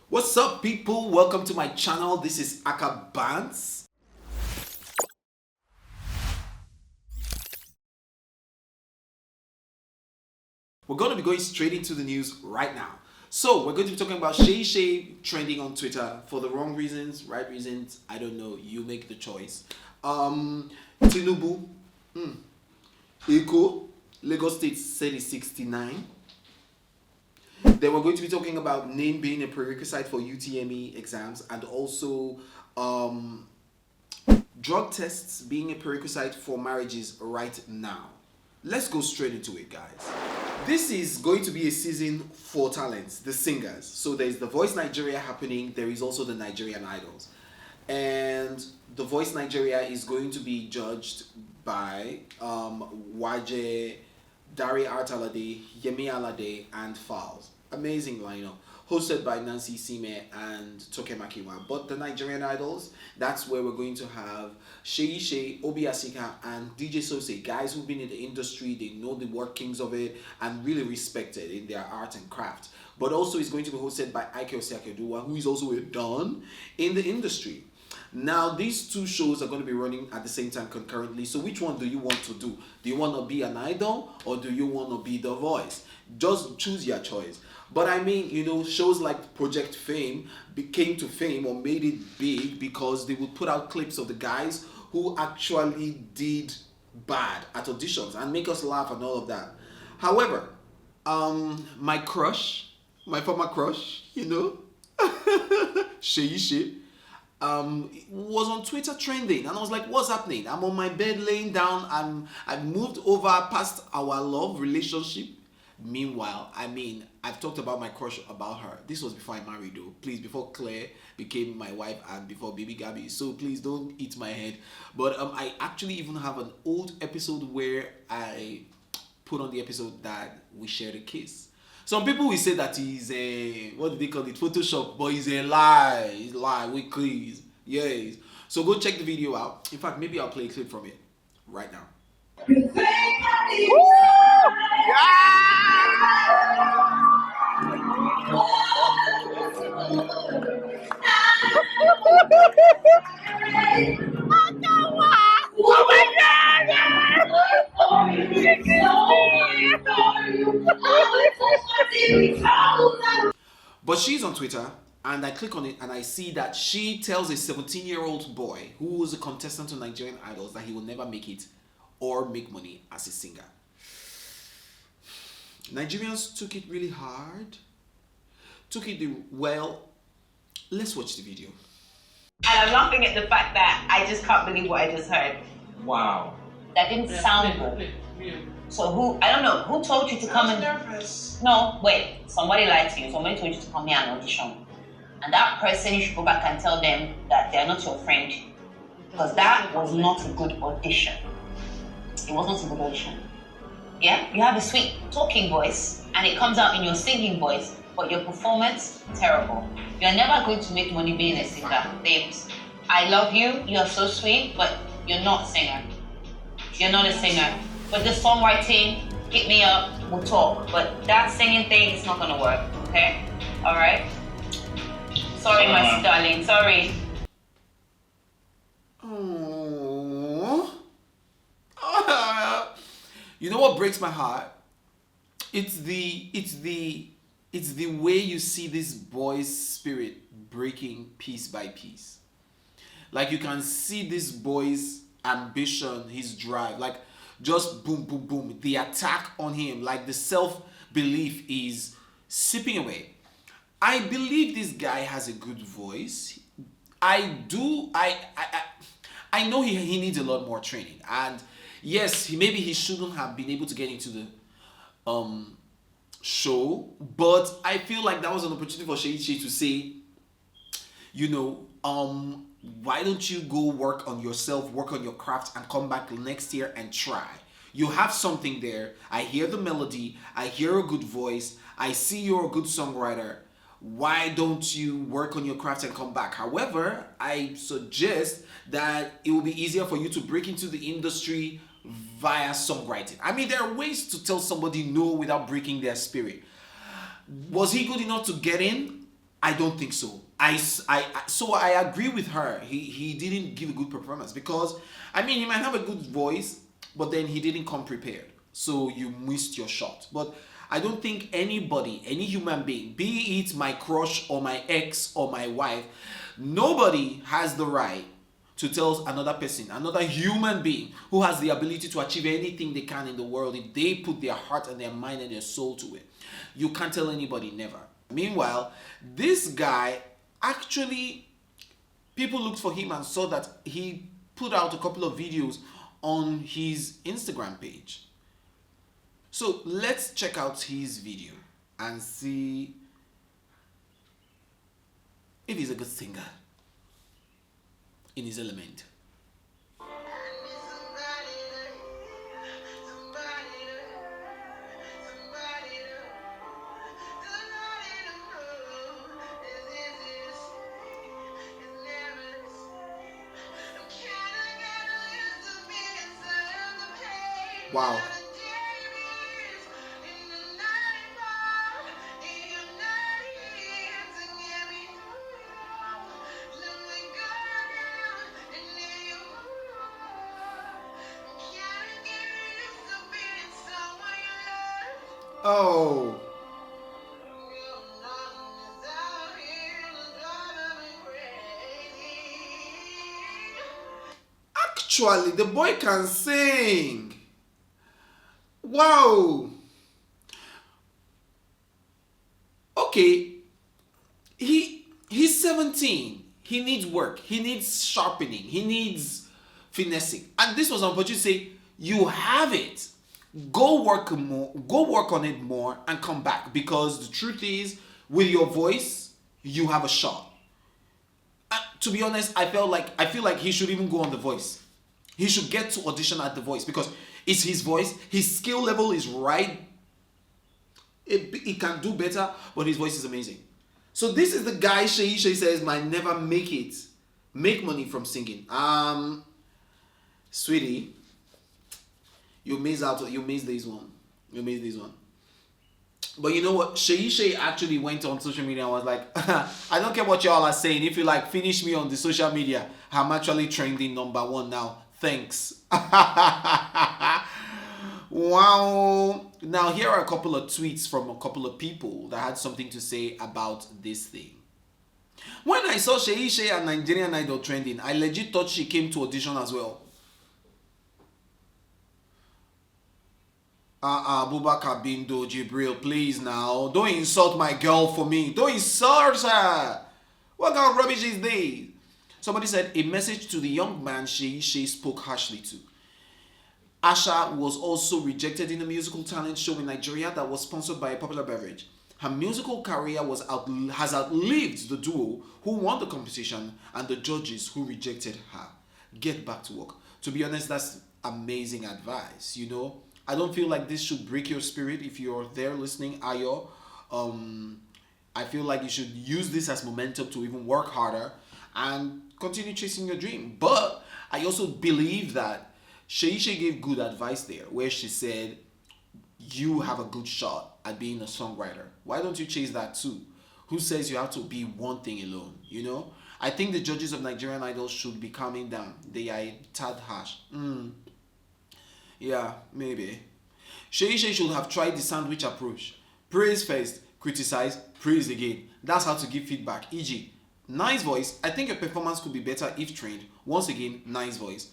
What's up, people? Welcome to my channel. This is Akah Bants. We're going to be going straight into the news right now. So we're going to be talking about Seyi Shay trending on Twitter for the wrong reasons, right reasons. I don't know. You make the choice. Tinubu, Eco, Lagos State said it's 69. Then we're going to be talking about name being a prerequisite for UTME exams, and also drug tests being a prerequisite for marriages right now. Let's go straight into it, guys. This is going to be a season for talents, the singers. So there's The Voice Nigeria happening. There is also the Nigerian Idols. And The Voice Nigeria is going to be judged by Waje, Dari Artalade, Yemi Alade, and Falz. Amazing lineup. Hosted by Nancy Sime and Toke Makiwa. But the Nigerian Idols, that's where we're going to have Seyi Shay, Obi Asika, and DJ Sose. Guys who've been in the industry, they know the workings of it, and really respected in their art and craft. But also it's going to be hosted by Ike Osiakeduwa, who is also a don in the industry. Now, these two shows are going to be running at the same time concurrently. So which one do you want to do? Do you want to be an idol, or do you want to be The Voice? Just choose your choice. But I mean, you know, shows like Project Fame became to fame or made it big because they would put out clips of the guys who actually did bad at auditions and make us laugh and all of that. However, my crush, my former crush, you know, Seyi Shay, was on Twitter trending, and I was like, what's happening? I'm on my bed laying down, I've moved over past our love relationship. Meanwhile, I mean, I've talked about my crush about her. This was before I married, though. Please, before Claire became my wife and before baby Gabby. So please don't eat my head. But I actually even have an old episode where I put on the episode that we shared a kiss. Some people will say that he's a, what do they call it, Photoshop, but he's a lie. He's a lie with kiss. Yes. So go check the video out. In fact, maybe I'll play a clip from it right now. But she's on Twitter, and I click on it and I see that she tells a 17-year-old boy who was a contestant on Nigerian Idols that he will never make it or make money as a singer. Nigerians took it really hard. Took it well. Let's watch the video. And I'm laughing at the fact that I just can't believe what I just heard. Wow. That didn't sound good. So who, I don't know, who told you to come and... Nervous. No, wait, somebody lied to you. Somebody told you to come here and audition. And that person, you should go back and tell them that they're not your friend. Because that was not a good audition. It was not a good audition. Yeah? You have a sweet talking voice, and it comes out in your singing voice, but your performance, terrible. You're never going to make money being a singer. Babes, I love you, you're so sweet, but you're not a singer. You're not a singer. But the songwriting, hit me up, we'll talk. But that singing thing is not gonna work, okay? Alright? Sorry, my darling, sorry. Oh. You know what breaks my heart? It's the way you see this boy's spirit breaking piece by piece. Like you can see this boy's ambition, his drive, like just boom, boom, boom. The attack on him, like the self-belief is sipping away. I believe this guy has a good voice. I know he needs a lot more training, and yes, maybe he shouldn't have been able to get into the show, but I feel like that was an opportunity for Seyi Shay to say, you know, why don't you go work on yourself, work on your craft, and come back next year and try. You have something there. I hear the melody. I hear a good voice. I see you're a good songwriter. Why don't you work on your craft and come back? However, I suggest that it will be easier for you to break into the industry via songwriting. I mean, there are ways to tell somebody no without breaking their spirit. Was he good enough to get in? I don't think so. So I agree with her. He didn't give a good performance because I mean he might have a good voice, but then he didn't come prepared. So you missed your shot. But I don't think anybody, any human being, be it my crush or my ex or my wife, nobody has the right to tell another person, another human being who has the ability to achieve anything they can in the world if they put their heart and their mind and their soul to it. You can't tell anybody never. Meanwhile, this guy actually, people looked for him and saw that he put out a couple of videos on his Instagram page. So let's check out his video and see if he's a good singer in his element. Wow. Oh. Actually, the boy can sing. Wow. Okay. He's 17. He needs work. He needs sharpening. He needs finessing. And this was an opportunity to say, you have it. Go work more. Go work on it more and come back. Because the truth is, with your voice, you have a shot. To be honest, I feel like he should even go on The Voice. He should get to audition at The Voice because it's his voice. His skill level is right. It can do better, but his voice is amazing. So this is the guy Seyi Shay says might never make money from singing. Sweetie, you missed this one. You missed this one. But you know what? Seyi Shay actually went on social media and was like, I don't care what y'all are saying. If you like, finish me on the social media. I'm actually trending #1 now. Thanks. Wow. Now, here are a couple of tweets from a couple of people that had something to say about this thing. When I saw Seyi Shay and Nigerian Idol trending, I legit thought she came to audition as well. Abubakar Bindo Jibril, please now. Don't insult my girl for me. Don't insult her. What kind of rubbish is this? Somebody said, a message to the young man Seyi Shay spoke harshly to. Akah was also rejected in a musical talent show in Nigeria that was sponsored by a popular beverage. Her musical career has outlived the duo who won the competition and the judges who rejected her. Get back to work. To be honest, that's amazing advice, you know. I don't feel like this should break your spirit if you're there listening, Ayo. I feel like you should use this as momentum to even work harder and continue chasing your dream. But I also believe that Seyi Shay gave good advice there, where she said, you have a good shot at being a songwriter. Why don't you chase that too? Who says you have to be one thing alone, you know? I think the judges of Nigerian Idol should be calming down. They are a tad harsh. Yeah, maybe. Seyi Shay should have tried the sandwich approach. Praise first, criticize, praise again. That's how to give feedback. E.g., nice voice. I think your performance could be better if trained. Once again, nice voice.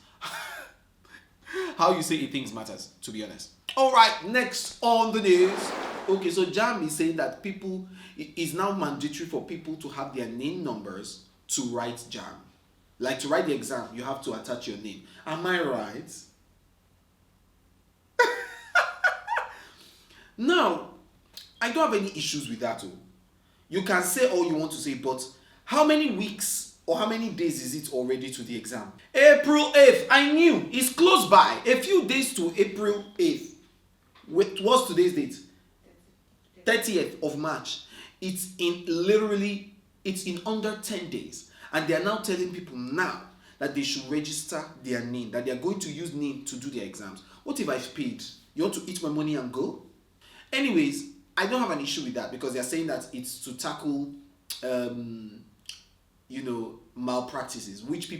How you say things matters, to be honest. Alright, next on the news. Okay, so JAMB is saying that it is now mandatory for people to have their name numbers to write JAMB. Like to write the exam, you have to attach your name. Am I right? Now, I don't have any issues with that. You can say all you want to say, but how many weeks or how many days is it already to the exam? April 8th. I knew. It's close by. A few days to April 8th. What's today's date? 30th of March. It's in under 10 days. And they are now telling people now that they should register their name, that they are going to use name to do their exams. What if I've paid? You want to eat my money and go? Anyways, I don't have an issue with that because they're saying that it's to tackle malpractices, which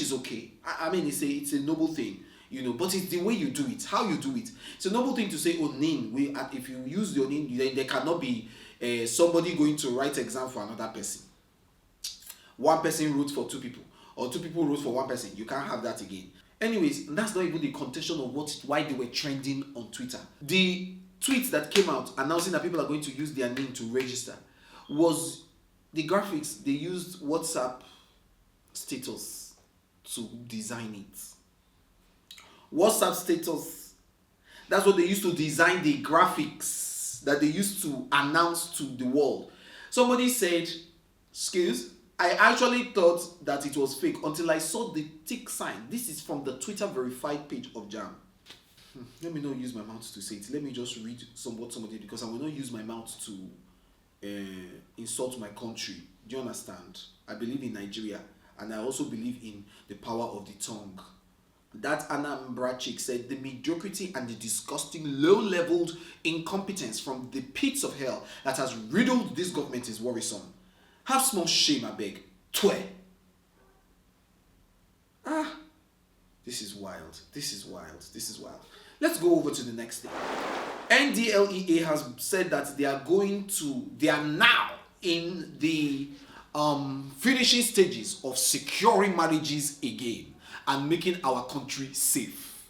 is okay. I mean, it's a noble thing, but it's the way you do it, how you do it. It's a noble thing to say, oh, name. If you use your name, then there cannot be somebody going to write exam for another person. One person wrote for two people, or two people wrote for one person. You can't have that again. Anyways, that's not even the contention of why they were trending on Twitter. The tweet that came out announcing that people are going to use their name to register was the graphics. They used WhatsApp status to design it. WhatsApp status, that's what they used to design the graphics that they used to announce to the world. Somebody said, excuse, I actually thought that it was fake until I saw the tick sign. This is from the Twitter verified page of JAMB. Let me not use my mouth to say it. Let me just read what somebody, because I will not use my mouth to insult my country. Do you understand? I believe in Nigeria, and I also believe in the power of the tongue. That Anambra chick said, the mediocrity and the disgusting low-leveled incompetence from the pits of hell that has riddled this government is worrisome. Have small shame, I beg. Twe. This is wild. This is wild. This is wild. Let's go over to the next thing. NDLEA has said that they are now in the finishing stages of securing marriages again and making our country safe.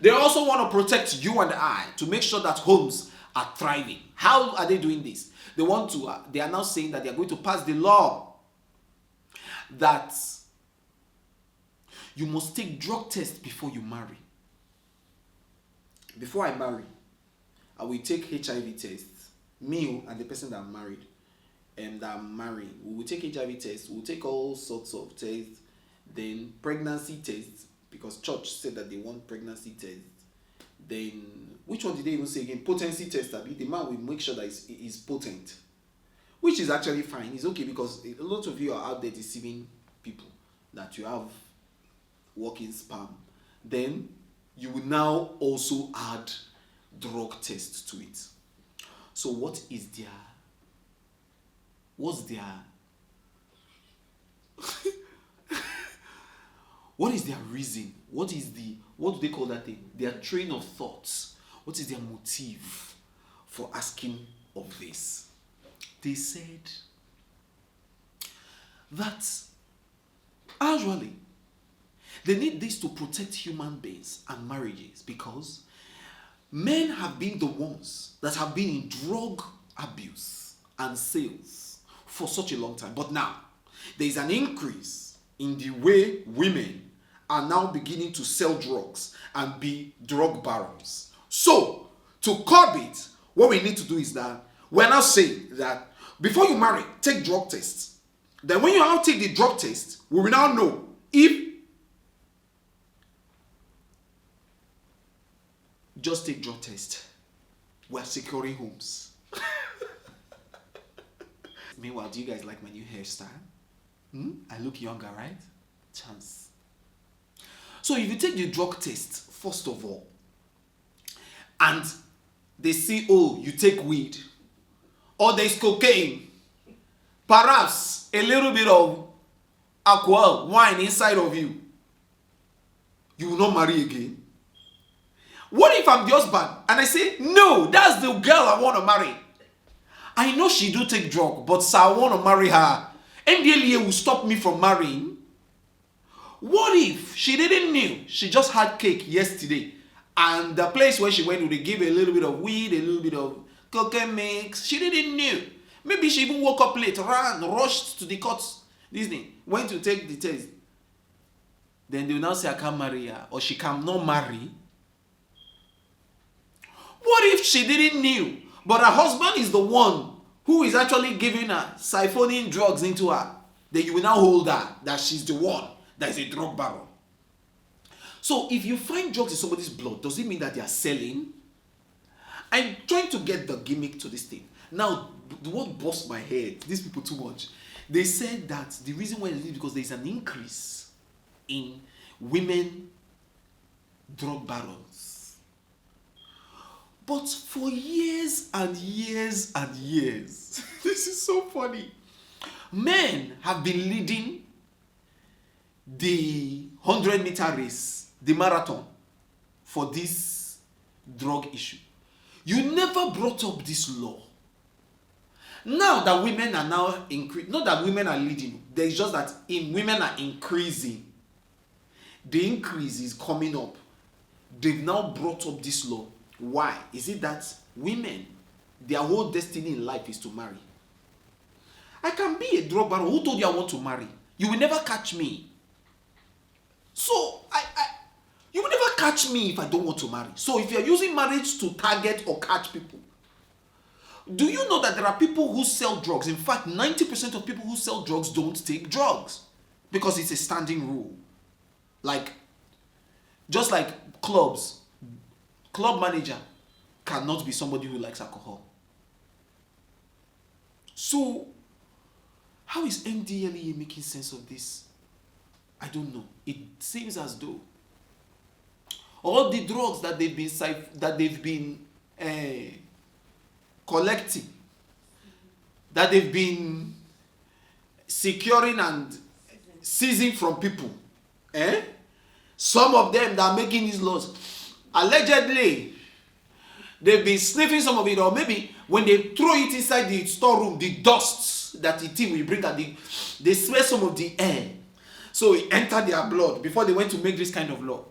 They also want to protect you and I to make sure that homes are thriving. How are they doing this? They are now saying that they are going to pass the law that you must take drug tests before you marry. Before I marry, I will take HIV tests. Me and the person that I'm married and that I'm marrying, we will take HIV tests. We will take all sorts of tests. Then pregnancy tests, because church said that they want pregnancy tests. Then, which one did they even say again? Potency test. The man will make sure that he's potent. Which is actually fine. It's okay, because a lot of you are out there deceiving people that you have working sperm. Then, you will now also add drug tests to it. So what's their reason? What do they call that thing? Their train of thoughts. What is their motive for asking of this? They said that actually they need this to protect human beings and marriages, because men have been the ones that have been in drug abuse and sales for such a long time. But now there is an increase in the way women are now beginning to sell drugs and be drug barons. So, to curb it, what we need to do is that we're now saying that before you marry, take drug tests. Then when you now take the drug test, we will now know if just take drug test. We're securing homes. Meanwhile, do you guys like my new hairstyle? I look younger, right? Chance. So if you take the drug test, first of all, and they see, oh, you take weed, or there's cocaine, perhaps a little bit of alcohol, wine inside of you, you will not marry again. What if I'm the husband and I say, no, that's the girl I want to marry. I know she do take drug, but sir, I want to marry her. NDLEA will stop me from marrying. What if she didn't know? She just had cake yesterday, and the place where she went, they give a little bit of weed, a little bit of cocaine mix. She didn't know. Maybe she even woke up late, rushed to the courts. Disney went to take the test. Then they will now say, I can't marry her, or she cannot marry. What if she didn't know, but her husband is the one who is actually giving her, siphoning drugs into her? Then you will now hold her that she's the one that is a drug baron. So if you find drugs in somebody's blood, does it mean that they are selling? I'm trying to get the gimmick to this thing. Now, what bust my head, these people too much. They said that the reason why it is because there is an increase in women drug barons. But for years and years and years, this is so funny. Men have been leading the 100-meter race, the marathon, for this drug issue. You never brought up this law. Now that women are now increasing, not that women are leading, there's just that women are increasing. The increase is coming up. They've now brought up this law. Why? Is it that women, their whole destiny in life is to marry? I can be a drug baron. Who told you I want to marry? You will never catch me. So, you will never catch me if I don't want to marry. So, if you're using marriage to target or catch people, do you know that there are people who sell drugs? In fact, 90% of people who sell drugs don't take drugs because it's a standing rule. Like, just like clubs, club manager cannot be somebody who likes alcohol. So, how is NDLEA making sense of this? I don't know. It seems as though all the drugs that they've been collecting, that they've been securing and seizing from people, some of them that are making these laws, allegedly, they've been sniffing some of it, or maybe when they throw it inside the storeroom, the dust that the team will bring out, they smell some of the air. So it entered their blood before they went to make this kind of law.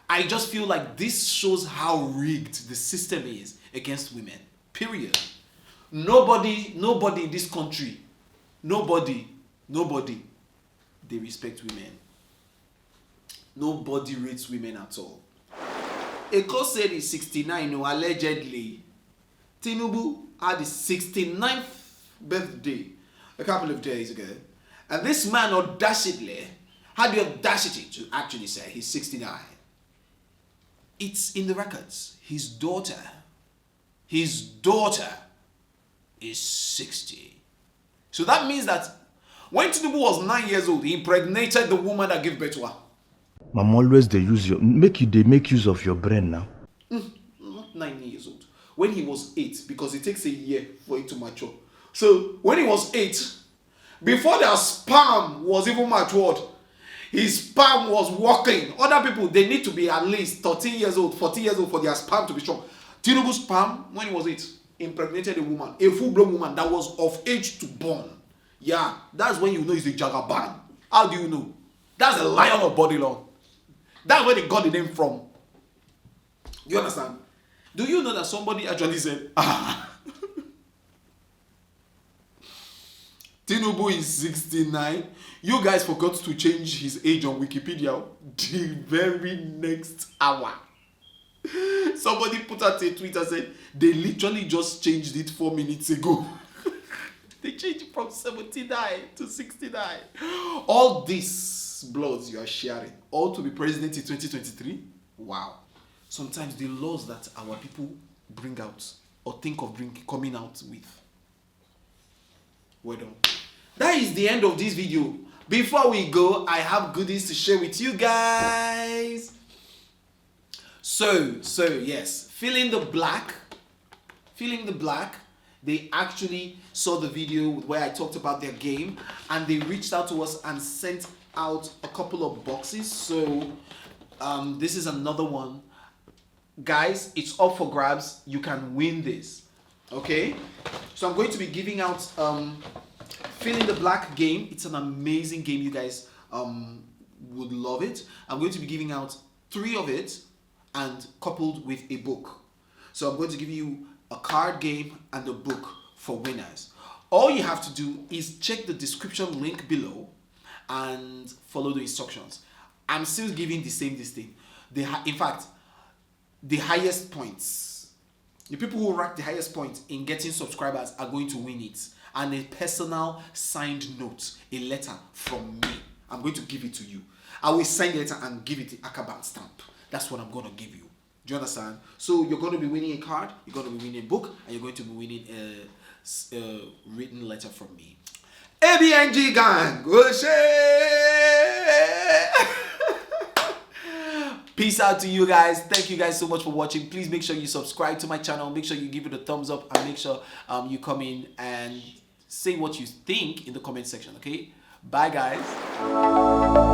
I just feel like this shows how rigged the system is against women. Period. Nobody in this country, nobody, they respect women. Nobody rates women at all. Akah said he's 69, allegedly. Tinubu had his 69th birthday a couple of days ago. And this man audaciously had the audacity to actually say he's 69. It's in the records. His daughter is 60. So that means that when Tinubu was 9 years old, he impregnated the woman that gave birth to her. Mom, always they make use of your brain now. Not 9 years old. When he was 8, because it takes a year for it to mature. So when he was 8, before their sperm was even matured, his sperm was working. Other people, they need to be at least 13 years old, 14 years old for their sperm to be strong. Tinubu's sperm, when he was 8, impregnated a woman, a full-blown woman that was of age to born. Yeah, that's when you know he's a jagaban. How do you know? That's a lion of body long. That's where they got the name from. You understand? Do you know that somebody actually said, Tinubu is 69. You guys forgot to change his age on Wikipedia the very next hour. Somebody put out a tweet and said, they literally just changed it 4 minutes ago. They changed it from 79 to 69. All these bloods you are sharing, all to be president in 2023? Wow. Sometimes the laws that our people bring out or think of coming out with. Well done. That is the end of this video. Before we go, I have goodies to share with you guys. So yes, fill in the black. They actually saw the video where I talked about their game, and they reached out to us and sent out a couple of boxes. So this is another one. Guys, it's up for grabs. You can win this. Okay? So I'm going to be giving out fill in the black game. It's an amazing game. You guys would love it. I'm going to be giving out 3 of it and coupled with a book. So I'm going to give you a card game and a book for winners. All you have to do is check the description link below and follow the instructions. I'm still giving the same thing. In fact, the highest points, the people who rank the highest points in getting subscribers are going to win it. And a personal signed note, a letter from me. I'm going to give it to you. I will sign the letter and give it the Akah stamp. That's what I'm going to give you. Do you understand? So you're going to be winning a card, you're going to be winning a book, and you're going to be winning a written letter from me. ABNG gang! Peace. Peace out to you guys. Thank you guys so much for watching. Please make sure you subscribe to my channel. Make sure you give it a thumbs up, and make sure you come in and say what you think in the comment section. Okay, bye guys.